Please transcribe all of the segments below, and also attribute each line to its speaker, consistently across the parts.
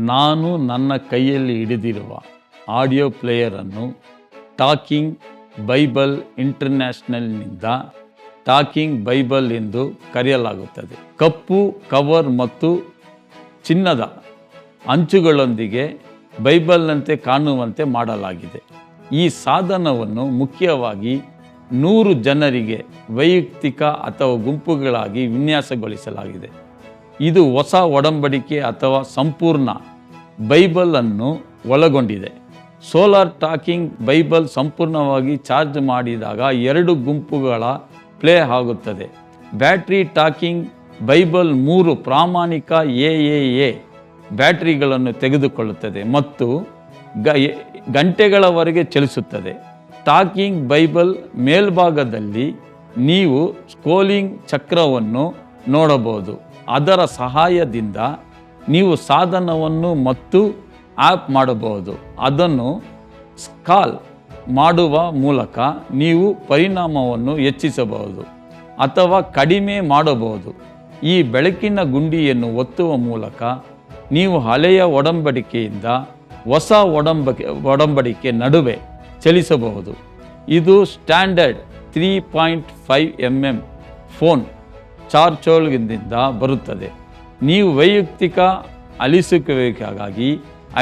Speaker 1: ನಾನು ನನ್ನ ಕೈಯಲ್ಲಿ ಹಿಡಿದಿರುವ ಆಡಿಯೋ ಪ್ಲೇಯರನ್ನು ಟಾಕಿಂಗ್ ಬೈಬಲ್ ಇಂಟರ್ನ್ಯಾಷನಲ್ನಿಂದ ಟಾಕಿಂಗ್ ಬೈಬಲ್ ಎಂದು ಕರೆಯಲಾಗುತ್ತದೆ. ಕಪ್ಪು ಕವರ್ ಮತ್ತು ಚಿನ್ನದ ಅಂಚುಗಳೊಂದಿಗೆ ಬೈಬಲ್ನಂತೆ ಕಾಣುವಂತೆ ಮಾಡಲಾಗಿದೆ. ಈ ಸಾಧನವನ್ನು ಮುಖ್ಯವಾಗಿ 100 ಜನರಿಗೆ ವೈಯಕ್ತಿಕ ಅಥವಾ ಗುಂಪುಗಳಾಗಿ ವಿನ್ಯಾಸಗೊಳಿಸಲಾಗಿದೆ. ಇದು ಹೊಸ ಒಡಂಬಡಿಕೆ ಅಥವಾ ಸಂಪೂರ್ಣ ಬೈಬಲ್ ಅನ್ನು ಒಳಗೊಂಡಿದೆ. ಸೋಲಾರ್ ಟಾಕಿಂಗ್ ಬೈಬಲ್ ಸಂಪೂರ್ಣವಾಗಿ ಚಾರ್ಜ್ ಮಾಡಿದಾಗ 2 ಗುಂಪುಗಳ ಪ್ಲೇ ಆಗುತ್ತದೆ. ಬ್ಯಾಟ್ರಿ ಟಾಕಿಂಗ್ ಬೈಬಲ್ 3 ಪ್ರಾಮಾಣಿಕ AAA ಬ್ಯಾಟರಿಗಳನ್ನು ತೆಗೆದುಕೊಳ್ಳುತ್ತದೆ ಮತ್ತು ಗಂಟೆಗಳವರೆಗೆ ಚಲಿಸುತ್ತದೆ. ಟಾಕಿಂಗ್ ಬೈಬಲ್ ಮೇಲ್ಭಾಗದಲ್ಲಿ ನೀವು ಸ್ಕ್ರೋಲಿಂಗ್ ಚಕ್ರವನ್ನು ನೋಡಬಹುದು. ಅದರ ಸಹಾಯದಿಂದ ನೀವು ಸಾಧನವನ್ನು ಮತ್ತು ಆ್ಯಪ್ ಮಾಡಬಹುದು. ಅದನ್ನು ಸ್ಕ್ರಾಲ್ ಮಾಡುವ ಮೂಲಕ ನೀವು ಪರಿಣಾಮವನ್ನು ಹೆಚ್ಚಿಸಬಹುದು ಅಥವಾ ಕಡಿಮೆ ಮಾಡಬಹುದು. ಈ ಬೆಳಕಿನ ಗುಂಡಿಯನ್ನು ಒತ್ತುವ ಮೂಲಕ ನೀವು ಹಳೆಯ ಒಡಂಬಡಿಕೆಯಿಂದ ಹೊಸ ಒಡಂಬಡಿಕೆ ನಡುವೆ ಚಲಿಸಬಹುದು. ಇದು ಸ್ಟ್ಯಾಂಡರ್ಡ್ 3.5 mm ಫೋನ್ ಚಾರ್ಜರ್ನಿಂದ ಬರುತ್ತದೆ. ನೀವು ವೈಯಕ್ತಿಕ ಅಲಿಸುವಿಕೆಗಾಗಿ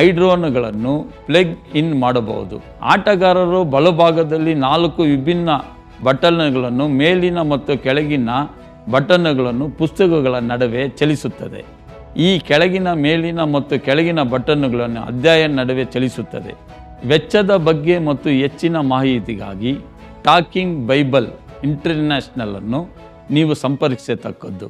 Speaker 1: ಐಡ್ರೋನ್ಗಳನ್ನು ಪ್ಲಗ್ ಇನ್ ಮಾಡಬಹುದು. ಆಟಗಾರರು ಬಲಭಾಗದಲ್ಲಿ 4 ವಿಭಿನ್ನ ಬಟನ್ಗಳನ್ನು ಮೇಲಿನ ಮತ್ತು ಕೆಳಗಿನ ಬಟನ್ಗಳನ್ನು ಪುಸ್ತಕಗಳ ನಡುವೆ ಚಲಿಸುತ್ತದೆ. ಈ ಕೆಳಗಿನ ಮೇಲಿನ ಮತ್ತು ಕೆಳಗಿನ ಬಟನ್ಗಳನ್ನು ಅಧ್ಯಾಯ ನಡುವೆ ಚಲಿಸುತ್ತದೆ. ವೆಚ್ಚದ ಬಗ್ಗೆ ಮತ್ತು ಹೆಚ್ಚಿನ ಮಾಹಿತಿಗಾಗಿ ಟಾಕಿಂಗ್ ಬೈಬಲ್ ಇಂಟರ್ನ್ಯಾಷನಲ್ ಅನ್ನು ನೀವು ಸಂಪರ್ಕಿಸತಕ್ಕದ್ದು.